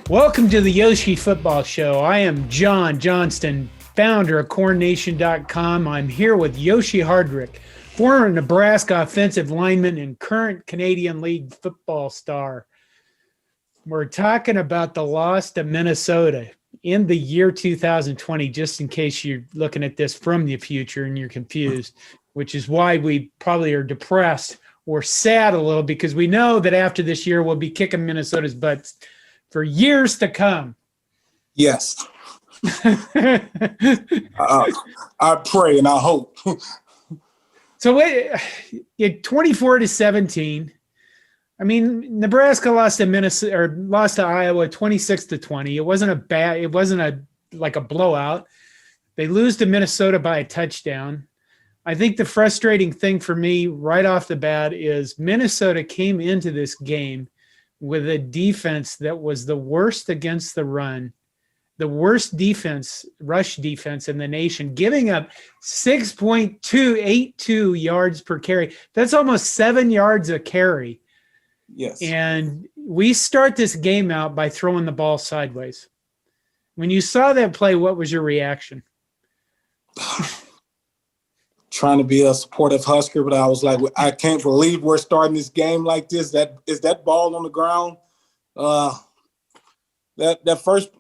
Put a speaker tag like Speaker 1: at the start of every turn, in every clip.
Speaker 1: Welcome to the Yoshi Football Show. I am John Johnston, founder of CornNation.com. I'm here with Yoshi Hardrick, former Nebraska offensive lineman and current Canadian League football star. We're talking about the loss to Minnesota in the year 2020, just in case you're looking at this from the future and you're confused, which is why we probably are depressed or sad a little, because we know that after this year we'll be kicking Minnesota's butts for years to come.
Speaker 2: Yes. I pray and I hope.
Speaker 1: So it 24-17. I mean, Nebraska lost to Minnesota or lost to Iowa 26-20. It wasn't a blowout. They lose to Minnesota by a touchdown. I think the frustrating thing for me right off the bat is Minnesota came into this game with a defense that was the worst against the run, the worst defense, rush defense in the nation, giving up 6.282 yards per carry. That's almost 7 yards a carry.
Speaker 2: Yes.
Speaker 1: And we start this game out by throwing the ball sideways. When you saw that play, what was your reaction?
Speaker 2: Trying to be a supportive Husker, but I was like, I can't believe we're starting this game like this. That ball on the ground. That first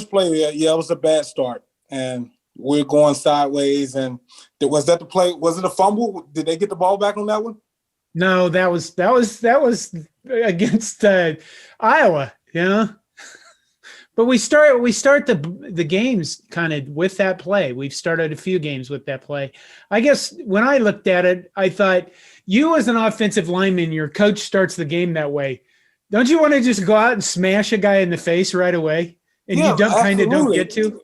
Speaker 2: play, yeah, it was a bad start, and we're going sideways. And was that the play? Was it a fumble? Did they get the ball back on that one?
Speaker 1: No, that was against Iowa, you know. But we start the games kind of with that play. We've started a few games with that play. I guess when I looked at it, I thought, you as an offensive lineman, your coach starts the game that way. Don't you want to just go out and smash a guy in the face right away? And
Speaker 2: yeah,
Speaker 1: you don't get to?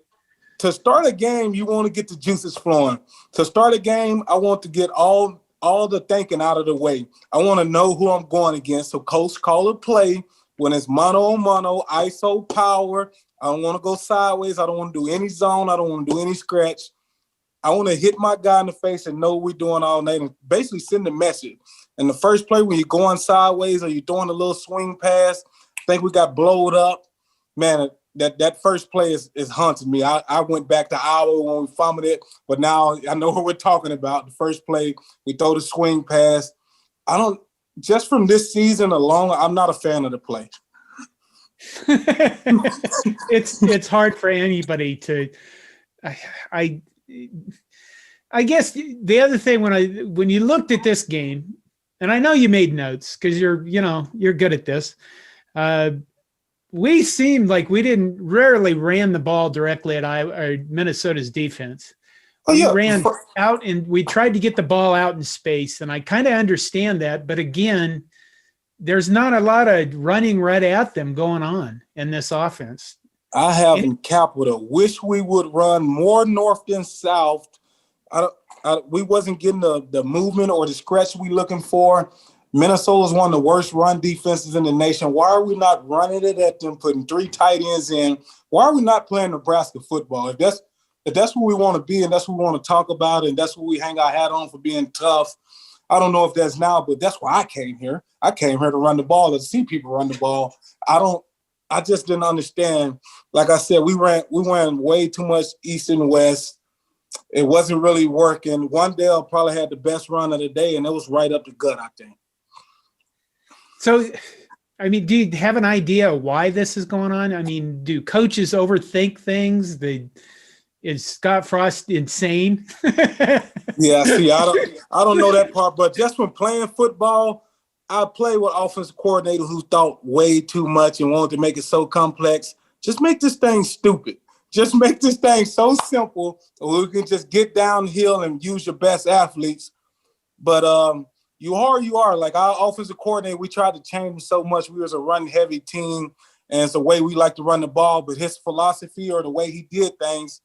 Speaker 2: To start a game, you want to get the juices flowing. To start a game, I want to get all the thinking out of the way. I want to know who I'm going against. So coach, call a play. When it's mano-a-mano, ISO power, I don't want to go sideways. I don't want to do any zone. I don't want to do any scratch. I want to hit my guy in the face and know what we're doing all night and basically send a message. And the first play, when you're going sideways or you're doing a little swing pass, I think we got blowed up. Man, that first play is haunting me. I went back to Iowa when we fumbled it, but now I know what we're talking about. The first play, we throw the swing pass. Just from this season alone, I'm not a fan of the play.
Speaker 1: It's hard for anybody to. I guess the other thing when you looked at this game, and I know you made notes because you're good at this. We seemed like we rarely ran the ball directly at Minnesota's defense. We ran out and we tried to get the ball out in space, and I kind of understand that. But again, there's not a lot of running right at them going on in this offense.
Speaker 2: I have in capital, wish we would run more north than south. We wasn't getting the movement or the scratch we looking for. Minnesota is one of the worst run defenses in the nation. Why are we not running it at them, putting 3 tight ends in? Why are we not playing Nebraska football? If that's what we want to be and that's what we want to talk about and that's what we hang our hat on for being tough, I don't know if that's now, but that's why I came here. I came here to run the ball, to see people run the ball. I just didn't understand. Like I said, we ran way too much east and west. It wasn't really working. Rondale probably had the best run of the day, and it was right up the gut, I think.
Speaker 1: So, I mean, do you have an idea why this is going on? I mean, do coaches overthink things? Is Scott Frost insane?
Speaker 2: Yeah, see, I don't know that part, but just from playing football, I played with offensive coordinators who thought way too much and wanted to make it so complex. Just make this thing stupid. Just make this thing so simple so we can just get downhill and use your best athletes. But you are. Like our offensive coordinator, we tried to change him so much. We was a run-heavy team, and it's the way we like to run the ball. But his philosophy or the way he did things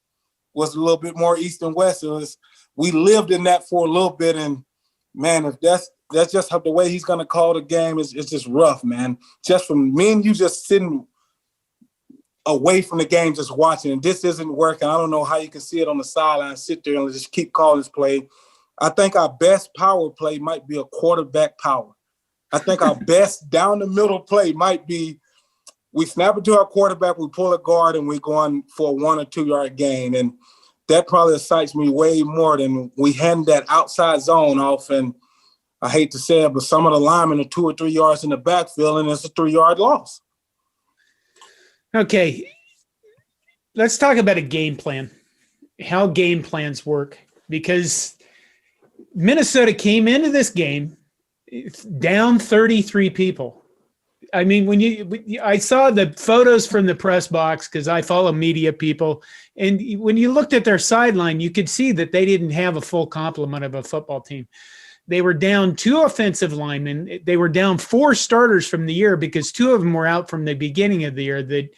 Speaker 2: was a little bit more east and west. We lived in that for a little bit, and man, if that's just how the way he's going to call the game, it's just rough, man. Just from me and you just sitting away from the game, just watching, and this isn't working. I don't know how you can see it on the sideline, sit there and just keep calling this play. I think our best power play might be a quarterback power. I think our best down the middle play might be we snap it to our quarterback, we pull a guard, and we go on for a 1 or 2 yard gain. And that probably excites me way more than we hand that outside zone off. And I hate to say it, but some of the linemen are 2 or 3 yards in the backfield, and it's a 3 yard loss.
Speaker 1: Okay. Let's talk about a game plan, how game plans work, because Minnesota came into this game down 33 people. I mean, I saw the photos from the press box because I follow media people, and when you looked at their sideline, you could see that they didn't have a full complement of a football team. They were down 2 offensive linemen. They were down 4 starters from the year because 2 of them were out from the beginning of the year. That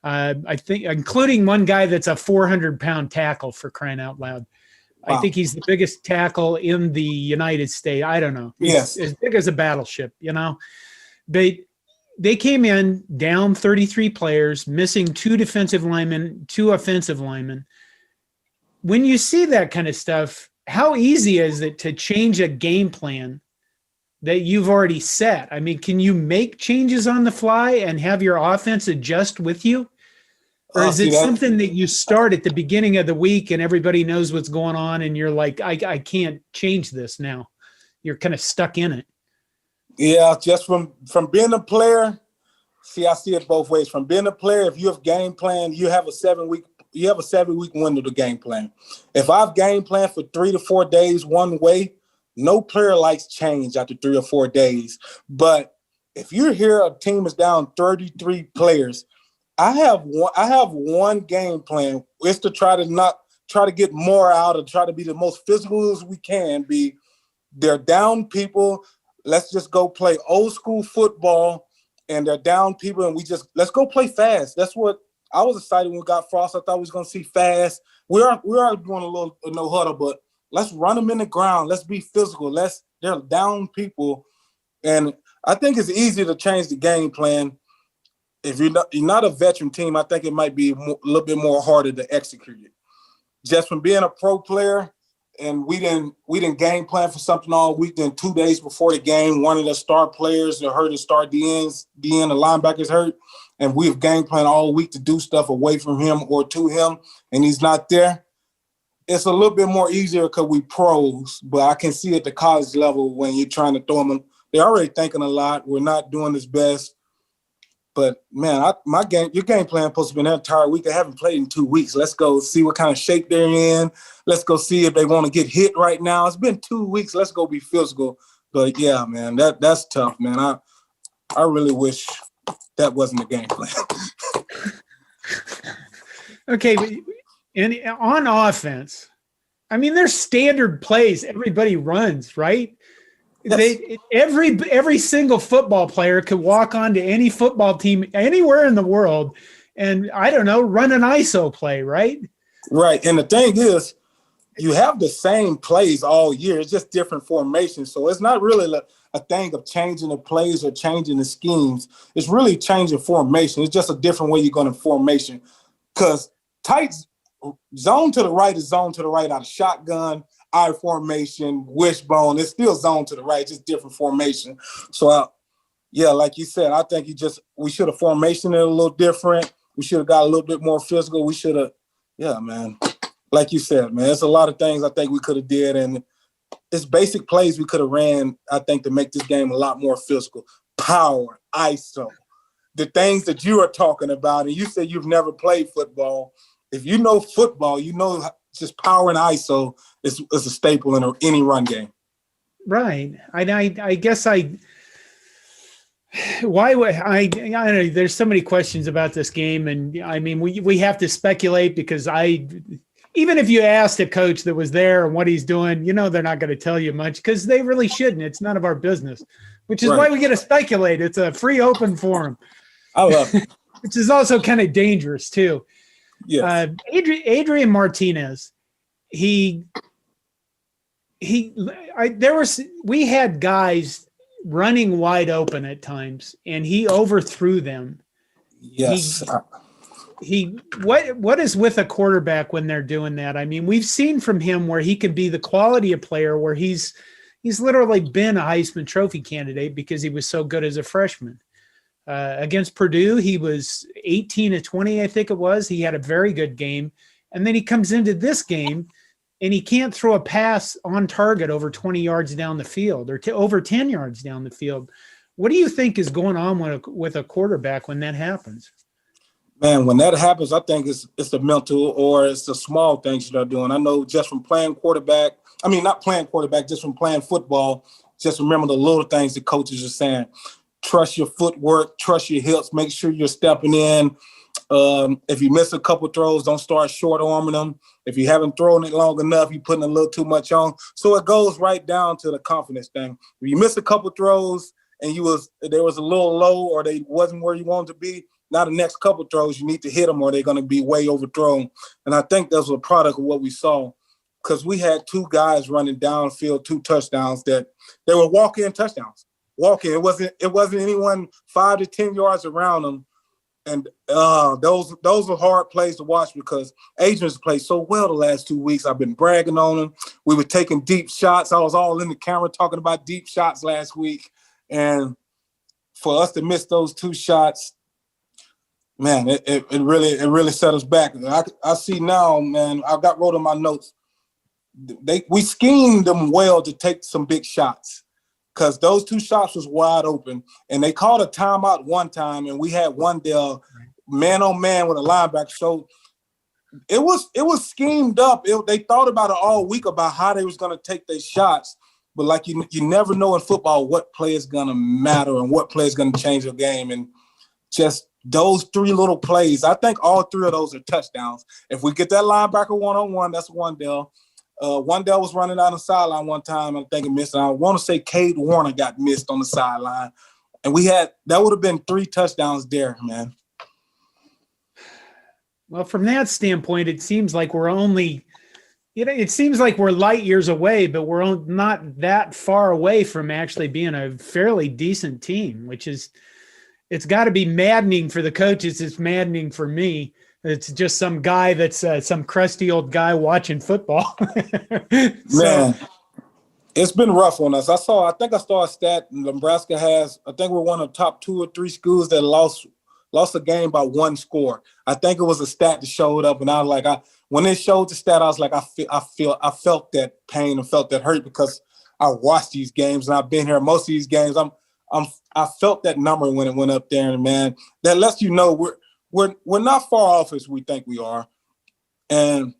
Speaker 1: I think, including one guy that's a 400-pound tackle, for crying out loud. Wow. I think he's the biggest tackle in the United States. I don't know. He's as big as a battleship, you know. But they came in down 33 players, missing 2 defensive linemen, 2 offensive linemen. When you see that kind of stuff, how easy is it to change a game plan that you've already set? I mean, can you make changes on the fly and have your offense adjust with you? Or is it something that you start at the beginning of the week and everybody knows what's going on and you're like, I can't change this now? You're kind of stuck in it.
Speaker 2: Yeah, just from being a player, I see it both ways. From being a player, if you have game plan, you have a 7-week window to game plan. If I've game planned for 3 to 4 days one way, no player likes change after 3 or 4 days. But if you hear a team is down 33 players, I have one game plan. It's to try to get more out and try to be the most physical as we can be. They're down people. Let's just go play old school football, and they're down people, and let's go play fast. That's what I was excited when we got Frost. I thought we was going to see fast. We are doing a little no huddle, but let's run them in the ground. Let's be physical. They're down people, and I think it's easy to change the game plan. If you're not a veteran team, I think it might be a little bit more harder to execute it. Just from being a pro player, and we didn't game plan for something all week. Then 2 days before the game, one of the star players that hurt, the star DN, the linebackers hurt, and we've game planned all week to do stuff away from him or to him, and he's not there. It's a little bit more easier because we pros, but I can see at the college level when you're trying to throw them, they're already thinking a lot. We're not doing this best. But, man, your game plan supposed to be an entire week. They haven't played in 2 weeks. Let's go see what kind of shape they're in. Let's go see if they want to get hit right now. It's been 2 weeks. Let's go be physical. But, yeah, man, that's tough, man. I really wish that wasn't the game plan. Okay,
Speaker 1: and on offense, I mean, there's standard plays everybody runs, right? Every single football player could walk onto any football team anywhere in the world and, I don't know, run an ISO play, right?
Speaker 2: Right. And the thing is, you have the same plays all year. It's just different formations. So it's not really a thing of changing the plays or changing the schemes. It's really changing formation. It's just a different way you're going to formation. Because tight zone to the right is zone to the right out of shotgun, I formation, wishbone. It's still zone to the right, just different formation. So, like you said, I think we should have formation it a little different. We should have got a little bit more physical. We should have, man. Like you said, man, it's a lot of things I think we could have did, and it's basic plays we could have ran, I think, to make this game a lot more physical. Power, ISO, the things that you are talking about, and you said you've never played football. If you know football, you know just power and ISO is a staple in any run game.
Speaker 1: Right. I guess why would I don't know, there's so many questions about this game, and I mean we have to speculate because even if you asked a coach that was there and what he's doing, they're not going to tell you much because they really shouldn't. It's none of our business, which is why we get to speculate. It's a free open forum.
Speaker 2: I love it.
Speaker 1: Which is also kind of dangerous too.
Speaker 2: Yes.
Speaker 1: Adrian Martinez, we had guys running wide open at times, and he overthrew them.
Speaker 2: Yes.
Speaker 1: What is with a quarterback when they're doing that? I mean, we've seen from him where he can be the quality of player where he's literally been a Heisman Trophy candidate because he was so good as a freshman. Against Purdue, he was 18 to 20, I think it was. He had a very good game. And then he comes into this game and he can't throw a pass on target over 20 yards down the field or over 10 yards down the field. What do you think is going on with a quarterback when that happens?
Speaker 2: Man, when that happens, I think it's the mental or it's the small things you're doing. I know just from playing quarterback, not playing quarterback, just from playing football, just remember the little things the coaches are saying. Trust your footwork, trust your hips, make sure you're stepping in. If you miss a couple throws, don't start short arming them. If you haven't thrown it long enough, you're putting a little too much on. So it goes right down to the confidence thing. If you miss a couple throws and they was a little low or they wasn't where you wanted to be, now the next couple throws, you need to hit them or they're going to be way overthrown. And I think that was a product of what we saw because we had two guys running downfield, 2 touchdowns that they were walk-in touchdowns. Walk-in. It wasn't anyone 5 to 10 yards around them. And those are hard plays to watch because Adrian's played so well the last 2 weeks. I've been bragging on him. We were taking deep shots. I was all in the camera talking about deep shots last week. And for us to miss those 2 shots, man, it really set us back. I see now, man, I wrote in my notes, we schemed them well to take some big shots. Because those 2 shots was wide open, and they called a timeout one time, and we had Rondale man on man with a linebacker. So it was schemed up. They thought about it all week about how they was going to take their shots, but like you never know in football what play is going to matter and what play is going to change your game. And just those 3 little plays, I think all 3 of those are touchdowns. If we get that linebacker one-on-one, that's Rondale. Rondale was running down the sideline one time. I think he missed. I want to say Cade Warner got missed on the sideline. And that would have been 3 touchdowns there, man.
Speaker 1: Well, from that standpoint, it seems like we're only, it seems like we're light years away, but we're not that far away from actually being a fairly decent team, which is, it's got to be maddening for the coaches. It's maddening for me. It's just some guy that's some crusty old guy watching football.
Speaker 2: Man, it's been rough on us. I think I saw a stat Nebraska has. I think we're one of the top 2 or 3 schools that lost a game by 1 score. I think it was a stat that showed up, and I was like, when it showed the stat, I was like, I felt that pain and felt that hurt because I watched these games and I've been here most of these games. I felt that number when it went up there, and man, that lets you know we're not far off as we think we are, and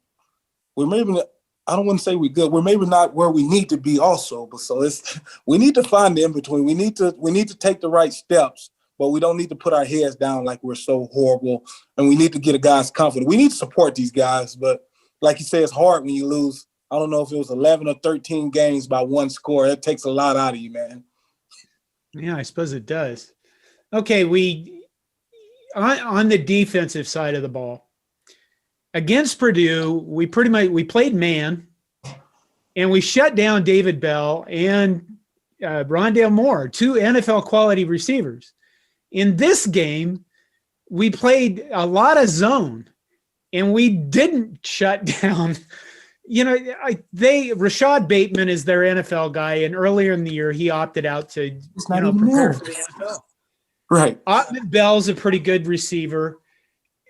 Speaker 2: we're maybe I don't want to say we're good. We're maybe not where we need to be also, but so we need to find the in between. We need to take the right steps, but we don't need to put our heads down like we're so horrible, and we need to get a guy's confidence. We need to support these guys, but like you say, it's hard when you lose. I don't know if it was 11 or 13 games by 1 score. It takes a lot out of you, man.
Speaker 1: Yeah, I suppose it does. Okay, on the defensive side of the ball, against Purdue, we played man, and we shut down David Bell and Rondale Moore, 2 NFL quality receivers. In this game, we played a lot of zone, and we didn't shut down. Rashad Bateman is their NFL guy, and earlier in the year, he opted out to prepare for the NFL.
Speaker 2: Right.
Speaker 1: Ottman Bell's a pretty good receiver.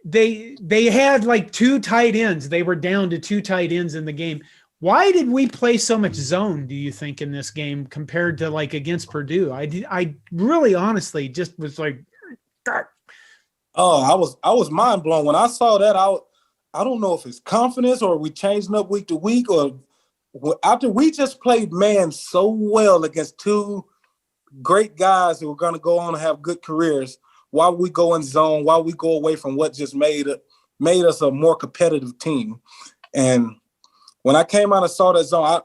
Speaker 1: They had like 2 tight ends. They were down to 2 tight ends in the game. Why did we play so much zone, do you think, in this game compared to like against Purdue? I really honestly just was like,
Speaker 2: oh, I was mind blown when I saw that. I don't know if it's confidence or we changing up week to week, or after we just played man so well against 2 great guys who are going to go on to have good careers. Why we go in zone? Why we go away from what just made us a more competitive team? And when I came out and saw that zone,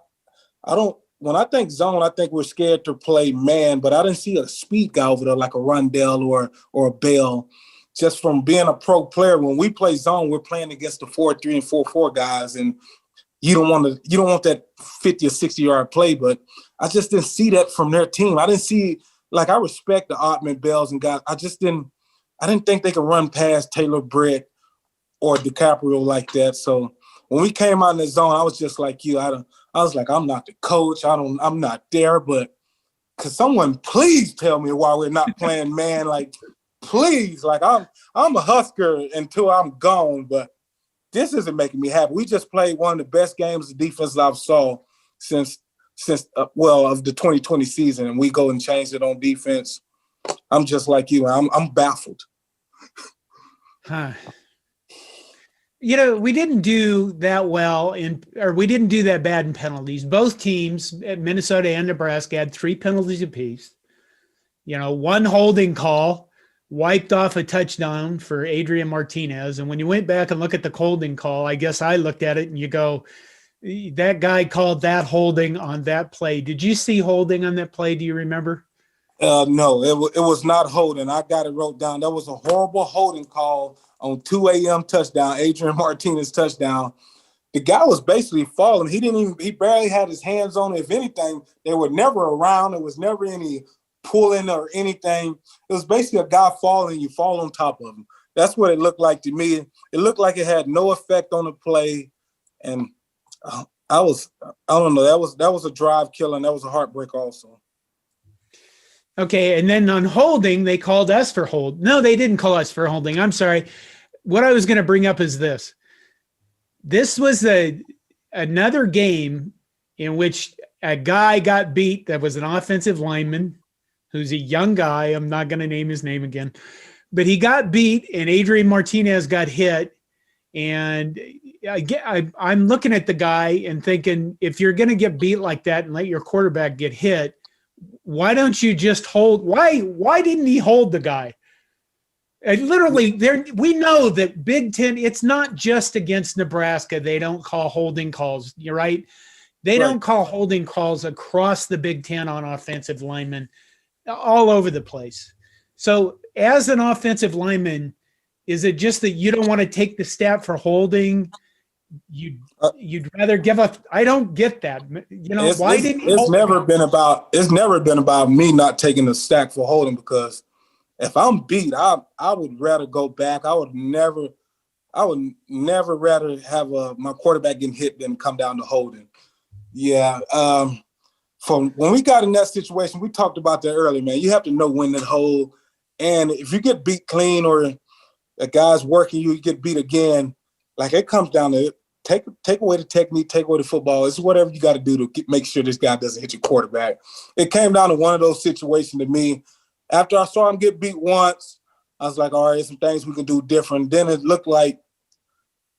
Speaker 2: when I think zone, I think we're scared to play man, but I didn't see a speed guy over there like a Rondale or a Bell. Just from being a pro player, when we play zone, we're playing against the 4-3 and 4-4 guys, and you don't want that 50 or 60 yard play, but I just didn't see that from their team. I didn't see, like, I respect the Ottman Bells and guys. I didn't think they could run past Taylor Britt or DiCaprio like that. So when we came out in the zone, I was just like you. I was like, I'm not the coach. I'm not there, but could someone please tell me why we're not playing man? Like, please, like I'm a Husker until I'm gone, but this isn't making me happy. We just played one of the best games of defense I've saw since of the 2020 season, and we go and change it on defense. I'm just like you. I'm baffled.
Speaker 1: Huh. We didn't do that well we didn't do that bad in penalties. Both teams, Minnesota and Nebraska, had 3 penalties apiece. One holding call wiped off a touchdown for Adrian Martinez. And when you went back and look at the holding call, I guess I looked at it and you go, that guy called that holding on that play. Did you see holding on that play? Do you remember?
Speaker 2: No, it was not holding. I got it wrote down. That was a horrible holding call on 2 a.m. touchdown, Adrian Martinez touchdown. The guy was basically falling. He barely had his hands on it. If anything, they were never around. There was never any pulling or anything. It was basically a guy falling, you fall on top of him. That's what it looked like to me. It looked like it had no effect on the play. And I don't know, that was a drive killer, and that was a heartbreak also.
Speaker 1: Okay, and then on holding, they called us for hold. No, they didn't call us for holding. I'm sorry. What I was going to bring up is this. This was another game in which a guy got beat that was an offensive lineman who's a young guy. I'm not going to name his name again. But he got beat, and Adrian Martinez got hit. And I'm looking at the guy and thinking, if you're going to get beat like that and let your quarterback get hit, why don't you just hold? Why didn't he hold the guy? And literally, we know that Big Ten, it's not just against Nebraska. They don't call holding calls. You're right. They don't call holding calls across the Big Ten on offensive linemen all over the place. So as an offensive lineman, is it just that you don't want to take the step for holding? You'd rather give up. I don't get that.
Speaker 2: It's never been about me not taking the stack for holding, because if I'm beat, I would rather go back. I would never rather have my quarterback getting hit than come down to holding. Yeah. From when we got in that situation, we talked about that earlier, man. You have to know when to hold. And if you get beat clean or a guy's working you get beat again, like it comes down to take away the technique, take away the football. It's whatever you got to do to make sure this guy doesn't hit your quarterback. It came down to one of those situations to me. After I saw him get beat once, I was like, all right, some things we can do different. Then it looked like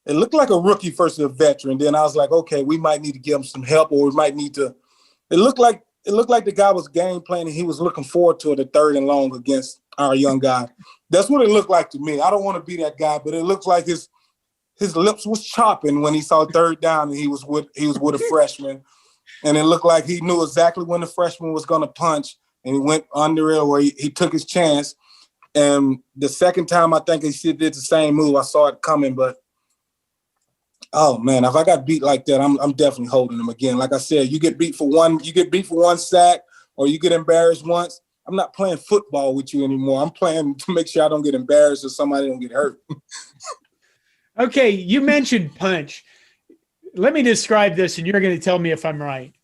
Speaker 2: a rookie versus a veteran. Then I was like, okay, we might need to give him some help, or we might need to. It looked like the guy was game planning. He was looking forward to the 3rd and long against our young guy. That's what it looked like to me. I don't want to be that guy, but it looks like his lips was chopping when he saw 3rd down and he was with a freshman, and it looked like he knew exactly when the freshman was going to punch, and he went under it, or he took his chance. And the second time, I think he did the same move. I saw it coming, but oh man, if I got beat like that, I'm definitely holding him again. Like I said, you get beat for one sack, or you get embarrassed once. I'm not playing football with you anymore. I'm playing to make sure I don't get embarrassed or somebody don't get hurt.
Speaker 1: Okay, you mentioned punch. Let me describe this, and you're going to tell me if I'm right.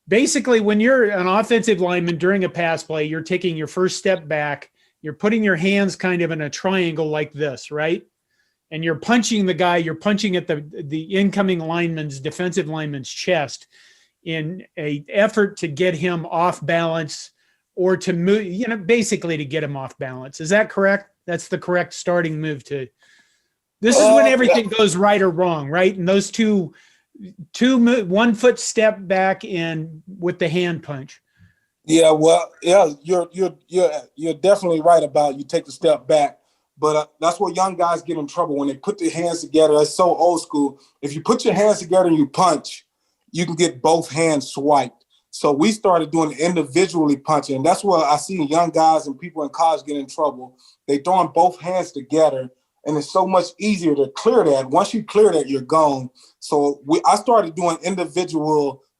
Speaker 1: Basically, when you're an offensive lineman during a pass play, you're taking your first step back. You're putting your hands kind of in a triangle like this, right? And you're punching the guy. You're punching at the incoming defensive lineman's chest in an effort to get him off balance, or to move, basically to get him off balance. Is that correct? That's the correct starting move to. This is when everything goes right or wrong, right? And those two 1 foot step back and with the hand punch.
Speaker 2: Yeah, well, yeah, you're definitely right about you take the step back, but that's where young guys get in trouble when they put their hands together. It's so old school. If you put your hands together and you punch, you can get both hands swiped. So we started doing individually punching, and that's where I see young guys and people in college get in trouble. They throwing both hands together. And it's so much easier to clear that. Once you clear that, you're gone. So I started doing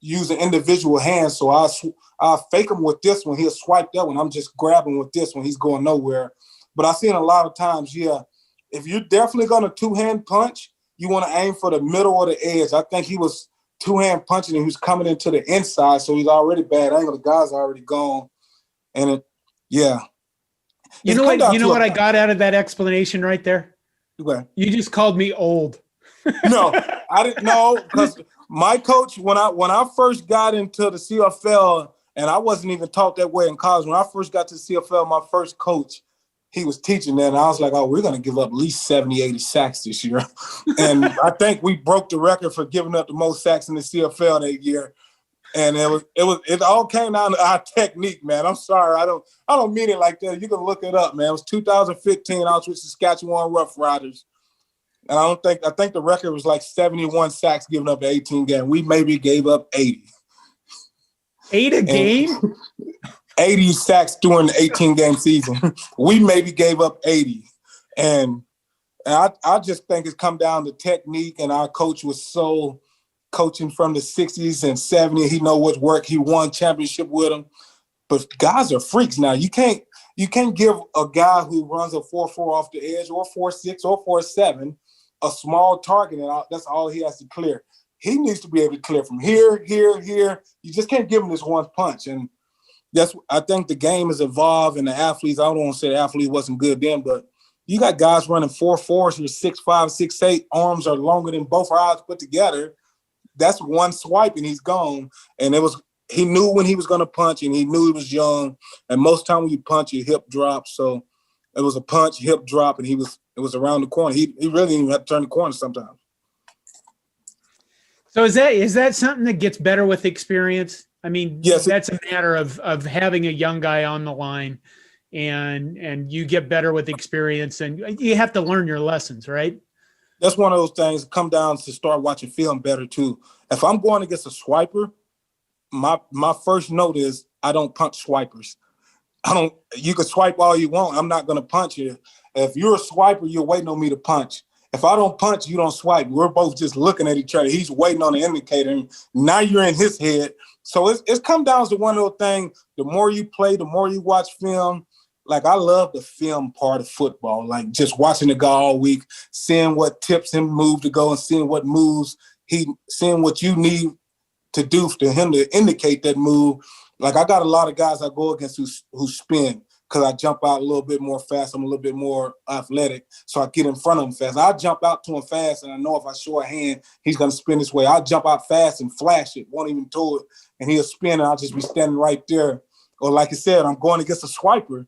Speaker 2: using individual hands. So I'll fake him with this one. He'll swipe that one. I'm just grabbing with this one. He's going nowhere. But I've seen a lot of times, if you're definitely going to 2-hand punch, you want to aim for the middle or the edge. I think he was 2-hand punching and he was coming into the inside. So he's already bad angle. The guy's already gone. And
Speaker 1: You know what? You know what I got out of that explanation right there?
Speaker 2: Okay.
Speaker 1: You just called me old.
Speaker 2: No, I didn't know, because my coach, when I first got into the CFL, and I wasn't even taught that way in college. When I first got to the CFL, my first coach, he was teaching that, and I was like, oh, we're going to give up at least 70, 80 sacks this year. And I think we broke the record for giving up the most sacks in the CFL that year. And it all came down to our technique, man. I'm sorry, I don't mean it like that. You can look it up, man. It was 2015. I was with Saskatchewan Roughriders. And I think the record was like 71 sacks given up in 18 games. We maybe gave up 80.
Speaker 1: 8 a game?
Speaker 2: 80 sacks during the 18-game season. We maybe gave up 80. And I just think it's come down to technique, and our coach was so coaching from the 60s and 70s. He know what's work. He won championship with them. But guys are freaks now. You can't give a guy who runs a 4.4 off the edge, or 4.6 or 4.7 a small target, and that's all he has to clear. He needs to be able to clear from here, here, here. You just can't give him this one punch. And I think the game has evolved, and the athletes, I don't want to say the athlete wasn't good then, but you got guys running 4.4s, you're 6'5", 6'8", arms are longer than both our eyes put together. That's one swipe and he's gone. And he knew when he was going to punch, and he knew he was young. And most time when you punch, your hip drops. So it was a punch, hip drop, and it was around the corner. He really didn't even have to turn the corner sometimes.
Speaker 1: So is that something that gets better with experience? I mean,
Speaker 2: yes,
Speaker 1: that's a matter of having a young guy on the line, and you get better with experience, and you have to learn your lessons, right?
Speaker 2: That's one of those things that come down to start watching film better too. If I'm going against a swiper, my first note is I don't punch swipers. You can swipe all you want. I'm not going to punch you. If you're a swiper, you're waiting on me to punch. If I don't punch, you don't swipe. We're both just looking at each other. He's waiting on the indicator, and now you're in his head. So it's come down to one of those things. The more you play, the more you watch film. Like, I love the film part of football, like just watching the guy all week, seeing what tips him move to go, and seeing what moves seeing what you need to do for him to indicate that move. Like, I got a lot of guys I go against who spin, because I jump out a little bit more fast. I'm a little bit more athletic, so I get in front of him fast. I jump out to him fast, and I know if I show a hand, he's going to spin this way. I'll jump out fast and flash it, won't even do it, and he'll spin, and I'll just be standing right there. Or like I said, I'm going against a swiper.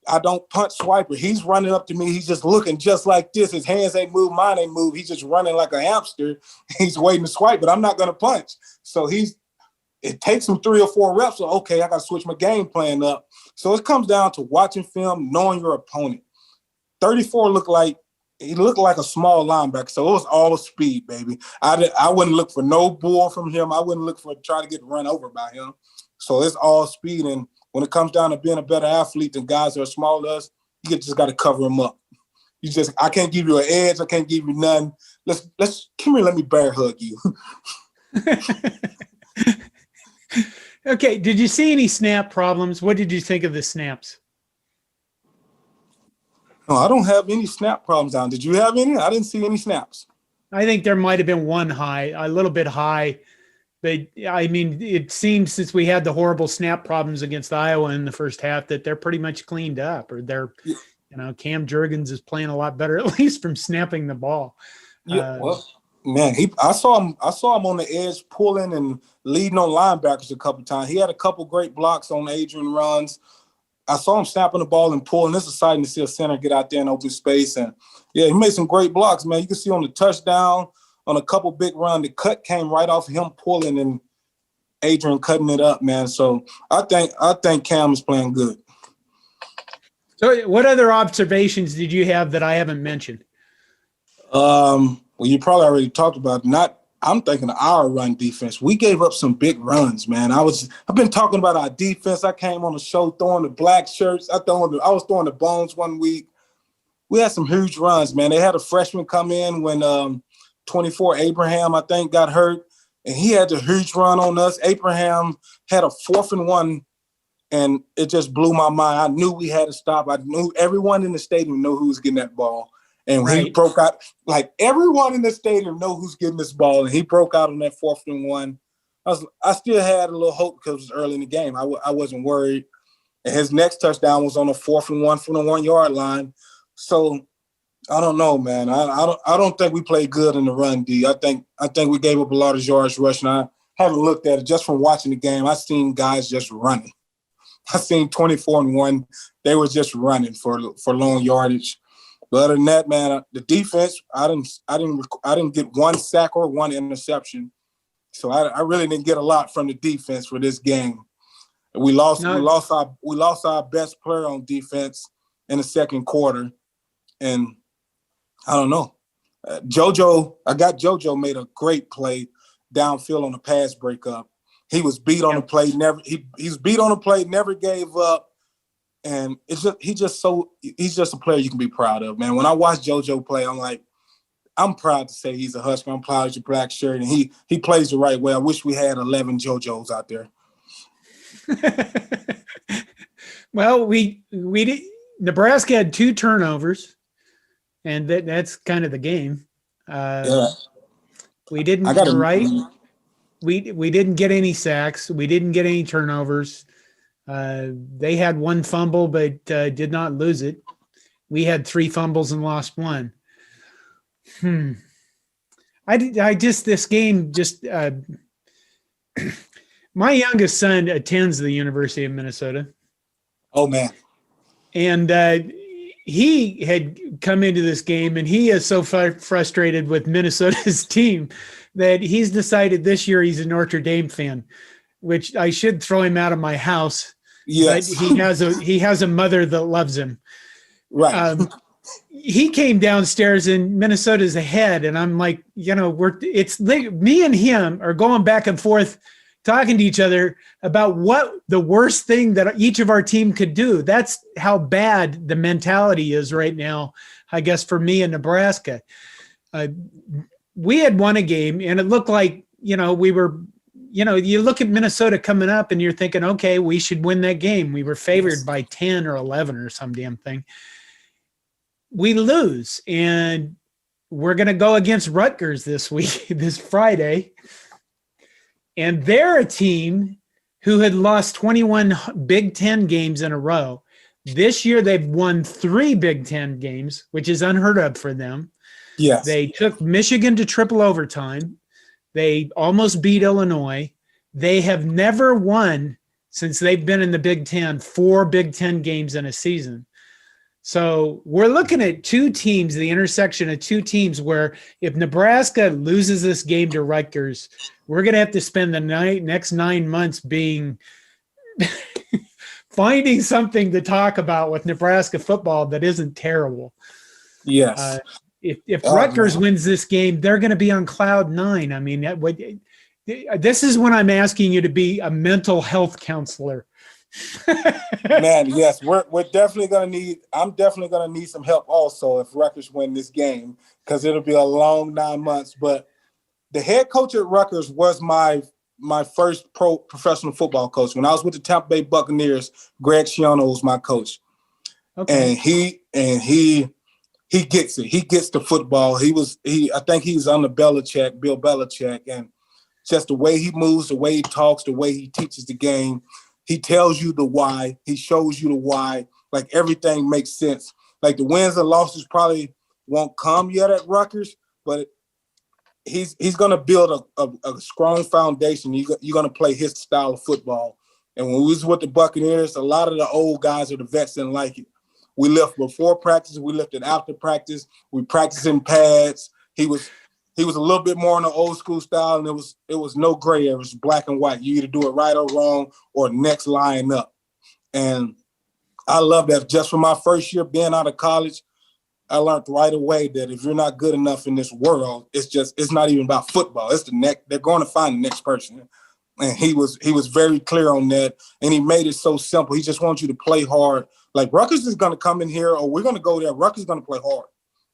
Speaker 2: I don't punch swiper. He's running up to me. He's just looking just like this. His hands ain't move, mine ain't move. He's just running like a hamster. He's waiting to swipe, but I'm not going to punch. So it takes him 3 or 4 reps. So, okay, I got to switch my game plan up. So it comes down to watching film, knowing your opponent. 34 looked like a small linebacker. So it was all speed, baby. I wouldn't look for no ball from him. I wouldn't look for try to get run over by him. So it's all speed. And when it comes down to being a better athlete than guys that are smaller than us, you just got to cover them up. I can't give you an edge. I can't give you nothing. Come here, let me bear hug you.
Speaker 1: Okay. Did you see any snap problems? What did you think of the snaps?
Speaker 2: No, I don't have any snap problems down. Did you have any? I didn't see any snaps.
Speaker 1: I think there might have been one a little bit high. But, I mean, it seems since we had the horrible snap problems against Iowa in the first half that they're pretty much cleaned up, or Cam Jurgens is playing a lot better, at least from snapping the ball.
Speaker 2: Yeah, man, I saw him on the edge pulling and leading on linebackers a couple of times. He had a couple great blocks on Adrian runs. I saw him snapping the ball and pulling. It's exciting to see a center get out there in open space. And, yeah, he made some great blocks, man. You can see on the touchdown, on a couple big runs, the cut came right off him pulling and Adrian cutting it up, man. So I think Cam is playing good.
Speaker 1: So what other observations did you have that I haven't mentioned?
Speaker 2: Well, you probably already talked about it. I'm thinking of our run defense. We gave up some big runs, man. I've been talking about our defense. I came on the show throwing the black shirts. I was throwing the bones one week. We had some huge runs, man. They had a freshman come in when 24 Abraham, I think, got hurt, and he had a huge run on us. Abraham had a 4th and 1, and it just blew my mind. I knew we had to stop. I knew everyone in the stadium knew who was getting that ball. And when he broke out, like everyone in the stadium know who's getting this ball, and he broke out on that 4th and 1. I still had a little hope because it was early in the game. I wasn't worried. And his next touchdown was on a 4th and 1 from the 1 yard line. So I don't know, man. I don't think we played good in the run D. I think we gave up a lot of yards rushing. I haven't looked at it just from watching the game. I seen guys just running. I seen 24 and 1. They were just running for long yardage. But other than that, man, the defense, I didn't get one sack or one interception. So I really didn't get a lot from the defense for this game. We lost our best player on defense in the second quarter, and I don't know. JoJo made a great play downfield on the pass breakup. He was beat on the play, he's beat on the play, never gave up. And he's just a player you can be proud of, man. When I watch JoJo play, I'm proud to say he's a Husker. I'm proud of your black shirt, and he plays the right way. I wish we had 11 JoJos out there.
Speaker 1: Well, Nebraska had 2 turnovers, and that's kind of the game. We didn't get right. We didn't get any sacks. We didn't get any turnovers. They had 1 fumble, but did not lose it. We had 3 fumbles and lost 1. This game just my youngest son attends the University of Minnesota.
Speaker 2: Oh man.
Speaker 1: And he had come into this game, and he is so frustrated with Minnesota's team that he's decided this year he's a Notre Dame fan, which I should throw him out of my house.
Speaker 2: Yes.
Speaker 1: But he has a mother that loves him.
Speaker 2: Right.
Speaker 1: He came downstairs and Minnesota's ahead, and I'm like, me and him are going back and forth talking to each other about what the worst thing that each of our team could do. That's how bad the mentality is right now, I guess, for me in Nebraska. We had won a game, and it looked like, we were, you look at Minnesota coming up and you're thinking, okay, we should win that game. We were favored by 10 or 11 or some damn thing. We lose, and we're going to go against Rutgers this Friday. And they're a team who had lost 21 Big Ten games in a row. This year, they've won 3 Big Ten games, which is unheard of for them.
Speaker 2: Yes.
Speaker 1: They took Michigan to triple overtime. They almost beat Illinois. They have never won, since they've been in the Big Ten, 4 Big Ten games in a season. So we're looking at 2 teams, the intersection of 2 teams, where if Nebraska loses this game to Rutgers, we're going to have to spend the next 9 months finding something to talk about with Nebraska football that isn't terrible.
Speaker 2: Yes.
Speaker 1: If Rutgers wins this game, they're going to be on cloud 9. I mean, this is when I'm asking you to be a mental health counselor.
Speaker 2: Man, yes, we're definitely gonna need. I'm definitely gonna need some help also if Rutgers win this game, because it'll be a long 9 months. But the head coach at Rutgers was my first professional football coach. When I was with the Tampa Bay Buccaneers, Greg Schiano was my coach. Okay. And he gets it. He gets the football. I think he's under Bill Belichick, and just the way he moves, the way he talks, the way he teaches the game. He tells you the why. He shows you the why. Like, everything makes sense. Like, the wins and losses probably won't come yet at Rutgers, but he's going to build a strong foundation. You're going to play his style of football. And when we was with the Buccaneers, a lot of the old guys or the vets didn't like it. We left before practice. We lifted after practice. We practiced in pads. He was a little bit more in the old school style, and it was no gray. It was black and white. You either do it right or wrong, or next line up. And I love that. Just from my first year being out of college, I learned right away that if you're not good enough in this world, it's not even about football. It's the next. They're going to find the next person. And he was very clear on that, and he made it so simple. He just wants you to play hard. Like, Rutgers is going to come in here, or we're going to go there. Rutgers is going to play hard,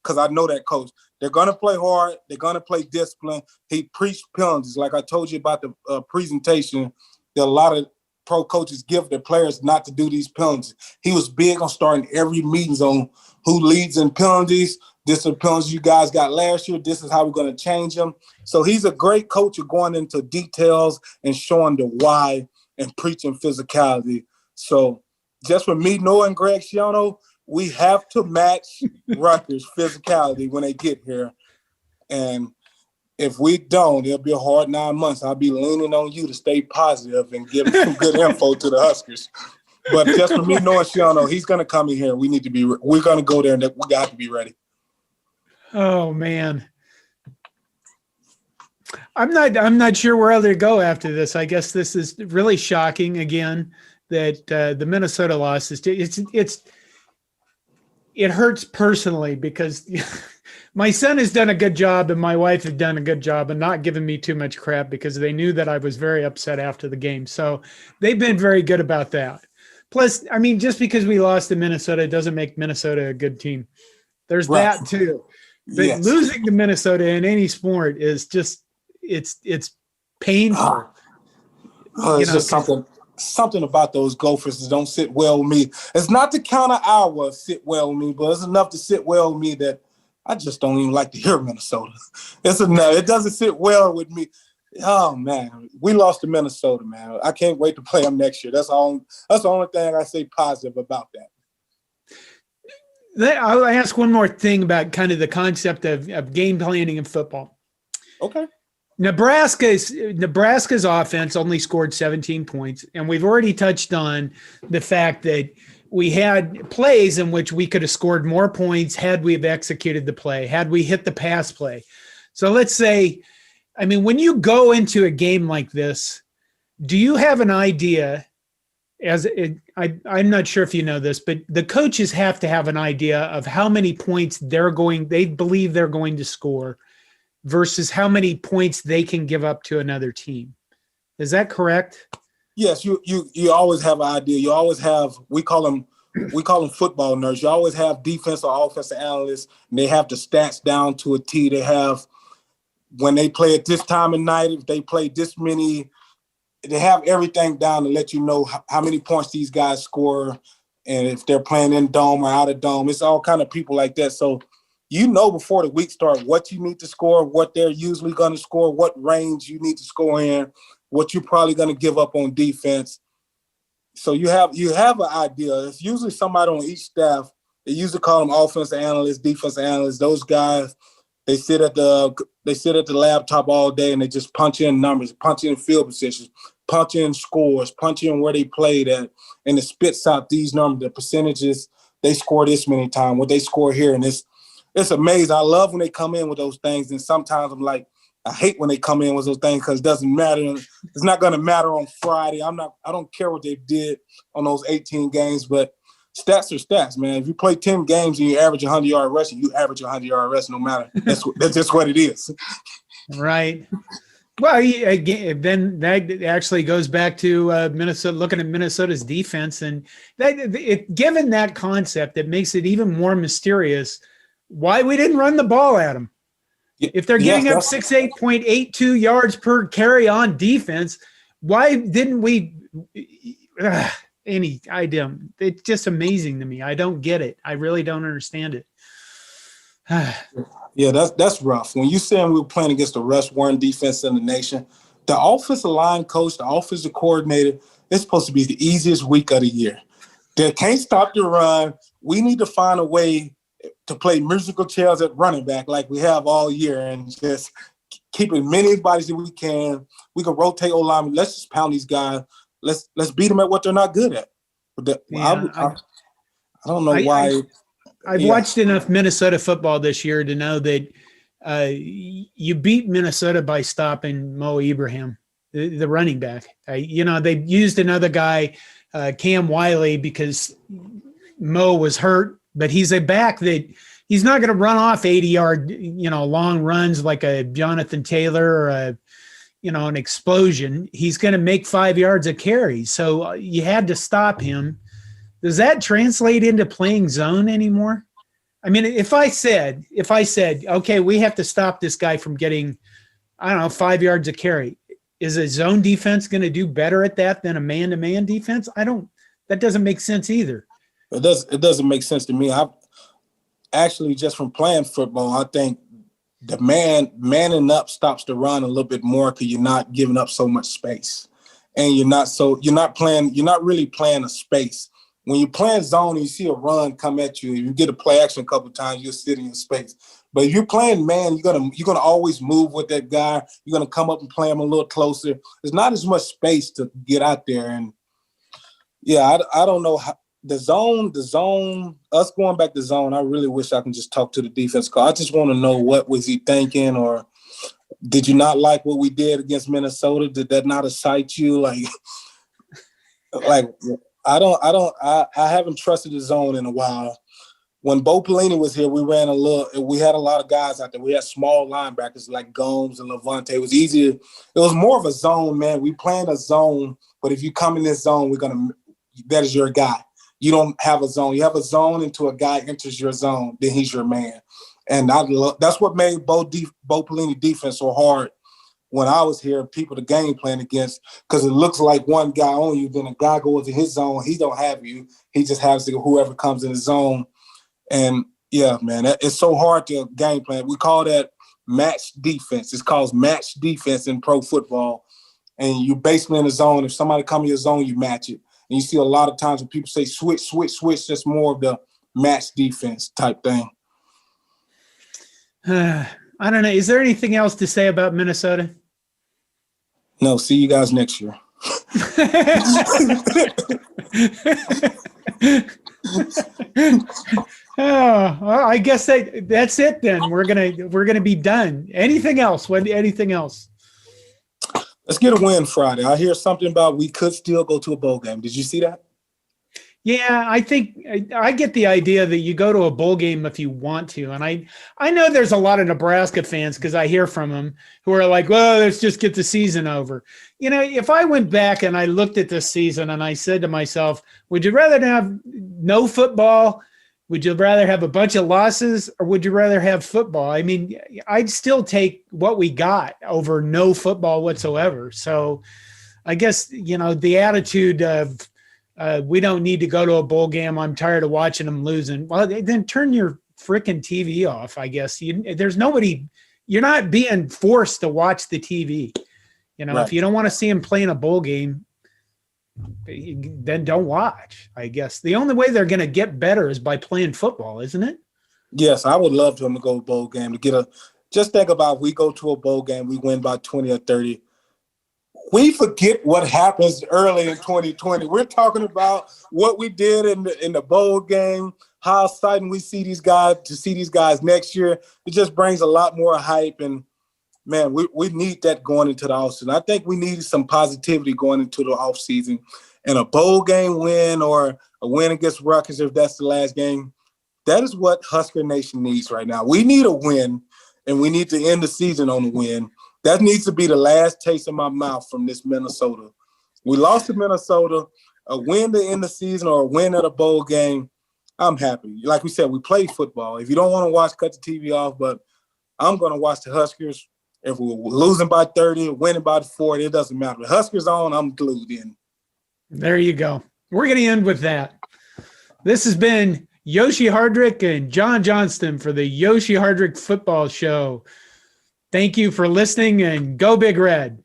Speaker 2: because I know that coach. They're going to play hard. They're going to play discipline. He preached penalties. Like I told you about the presentation, that a lot of pro coaches give their players not to do these penalties. He was big on starting every meetings on who leads in penalties. This is the penalties you guys got last year. This is how we're going to change them. So he's a great coach of going into details and showing the why and preaching physicality. So just for me knowing Greg Schiano, we have to match Rutgers' physicality when they get here. And if we don't, it'll be a hard 9 months. I'll be leaning on you to stay positive and give some good info to the Huskers. But just for me knowing Schiano, he's going to come in here. We're going to go there, and we got to be ready.
Speaker 1: Oh, man. I'm not sure where to go after this. I guess this is really shocking again that the Minnesota loss is it hurts personally because my son has done a good job and my wife has done a good job and not giving me too much crap because they knew that I was very upset after the game. So they've been very good about that. Plus, I mean, just because we lost to Minnesota doesn't make Minnesota a good team. There's
Speaker 2: right.
Speaker 1: that too. But losing to Minnesota in any sport is just it's painful.
Speaker 2: It's just something about those Gophers that don't sit well with me. It's not the counter hour sit well with me, but it's enough to sit well with me that I just don't even like to hear Minnesota. It's enough. It doesn't sit well with me. Oh man, we lost to Minnesota, man. I can't wait to play them next year. That's the only thing I say positive about that.
Speaker 1: I'll ask one more thing about kind of the concept of game planning in football.
Speaker 2: Okay.
Speaker 1: Nebraska's offense only scored 17 points, and we've already touched on the fact that we had plays in which we could have scored more points had we have executed the play, had we hit the pass play. So let's say, I mean, when you go into a game like this, do you have an idea? I'm not sure if you know this, but the coaches have to have an idea of how many points they believe they're going to score versus how many points they can give up to another team. Is that correct?
Speaker 2: Yes, you always have an idea. You always have, we call them football nerds. You always have defensive or offensive analysts, and they have the stats down to a T. They have, when they play at this time of night, if they play this many, they have everything down to let you know how many points these guys score, and if they're playing in dome or out of dome. It's all kind of people like that. So you know before the week starts what you need to score, what they're usually going to score, what range you need to score in, what you're probably going to give up on defense. So you have an idea. It's usually somebody on each staff. They usually call them offensive analysts, defensive analysts. Those guys, they sit at the laptop all day and they just punch in numbers, punch in field positions, punch in scores, punch in where they played at, and it spits out these numbers, the percentages they score this many times, what they score here, and it's amazing. I love when they come in with those things, and sometimes I'm like, I hate when they come in with those things because it doesn't matter. It's not going to matter on Friday. I don't care what they did on those 18 games, but stats are stats, man. If you play 10 games and you average 100-yard rushing, you average 100-yard rushing no matter. That's just what it is. Right.
Speaker 1: Well, again, then that actually goes back to Minnesota, looking at Minnesota's defense. And given that concept, it makes it even more mysterious why we didn't run the ball at them. If they're giving up 68.82 yards per carry on defense, why didn't we any idea? It's just amazing to me. I don't get it. I really don't understand it.
Speaker 2: Yeah, that's rough. When you saying we were playing against the best run defense in the nation, the offensive line coach, the offensive coordinator, it's supposed to be the easiest week of the year. They can't stop the run. We need to find a way to play musical chairs at running back like we have all year and just keep as many bodies as we can. We can rotate O-line. Let's just pound these guys. Let's beat them at what they're not good at. I don't know why.
Speaker 1: I've watched enough Minnesota football this year to know that you beat Minnesota by stopping Mo Ibrahim, the running back. They used another guy, Cam Wiley, because Mo was hurt. But he's a back that he's not going to run off 80-yard, long runs like a Jonathan Taylor or an explosion. He's going to make 5 yards a carry. So you had to stop him. Does that translate into playing zone anymore? I mean, if I said, okay, we have to stop this guy from getting, 5 yards a carry, is a zone defense going to do better at that than a man-to-man defense? That doesn't make sense either.
Speaker 2: It doesn't make sense to me. I actually, just from playing football, I think the manning up stops the run a little bit more because you're not giving up so much space, and you're not really playing a space. when you're playing zone and you see a run come at you, you get a play action a couple of times, you'll sit in your space. But if you're playing man, you're gonna always move with that guy. You're gonna come up and play him a little closer. There's not as much space to get out there. And yeah, I don't know how the zone, us going back to zone, I really wish I can just talk to the defense coach. I just want to know, what was he thinking, or did you not like what we did against Minnesota? Did that not excite you? Like I haven't trusted the zone in a while. When Bo Pelini was here, we had a lot of guys out there. We had small linebackers like Gomes and Levante. It was easier. It was more of a zone, man. We planned a zone, but if you come in this zone, that is your guy. You don't have a zone. You have a zone until a guy enters your zone, then he's your man. And that's what made Bo Pelini defense so hard when I was here, people to game plan against, because it looks like one guy on you, then a guy goes in his zone, he don't have you. He just has to whoever comes in his zone. And yeah, man, it's so hard to game plan. We call that match defense. It's called match defense in pro football. And you basically in the zone. If somebody comes in your zone, you match it. And you see a lot of times when people say switch, that's more of the match defense type thing.
Speaker 1: I don't know. Is there anything else to say about Minnesota?
Speaker 2: No, see you guys next year.
Speaker 1: Oh, well, I guess that's it then. We're gonna be done. Anything else? Anything else?
Speaker 2: Let's get a win Friday. I hear something about we could still go to a bowl game. Did you see that?
Speaker 1: Yeah, I think I get the idea that you go to a bowl game if you want to. And I know there's a lot of Nebraska fans, because I hear from them, who are like, well, let's just get the season over. You know, if I went back and I looked at this season and I said to myself, would you rather have no football? Would you rather have a bunch of losses, or would you rather have football? I mean, I'd still take what we got over no football whatsoever. So I guess, you know, the attitude of, we don't need to go to a bowl game, I'm tired of watching them losing. Well, then turn your freaking TV off, I guess. There's nobody, you're not being forced to watch the TV. You know, right. If you don't want to see them playing a bowl game, then don't watch, I guess. The only way they're going to get better is by playing football, isn't it?
Speaker 2: Yes, I would love them to go to a bowl game, just think about, if we go to a bowl game, we win by 20 or 30. We forget what happens early in 2020. We're talking about what we did in the bowl game, how exciting we see these guys next year. It just brings a lot more hype, and man, we need that going into the offseason. I think we need some positivity going into the offseason, and a bowl game win or a win against Rutgers, if that's the last game, that is what Husker Nation needs right now. We need a win, and we need to end the season on a win. That needs to be the last taste of my mouth from this Minnesota. We lost to Minnesota. A win to end the season or a win at a bowl game, I'm happy. Like we said, we play football. If you don't want to watch, cut the TV off, but I'm going to watch the Huskers. If we're losing by 30 or winning by 40, it doesn't matter. The Huskers on, I'm glued in.
Speaker 1: There you go. We're going to end with that. This has been Yoshi Hardrick and John Johnston for the Yoshi Hardrick Football Show. Thank you for listening, and go Big Red.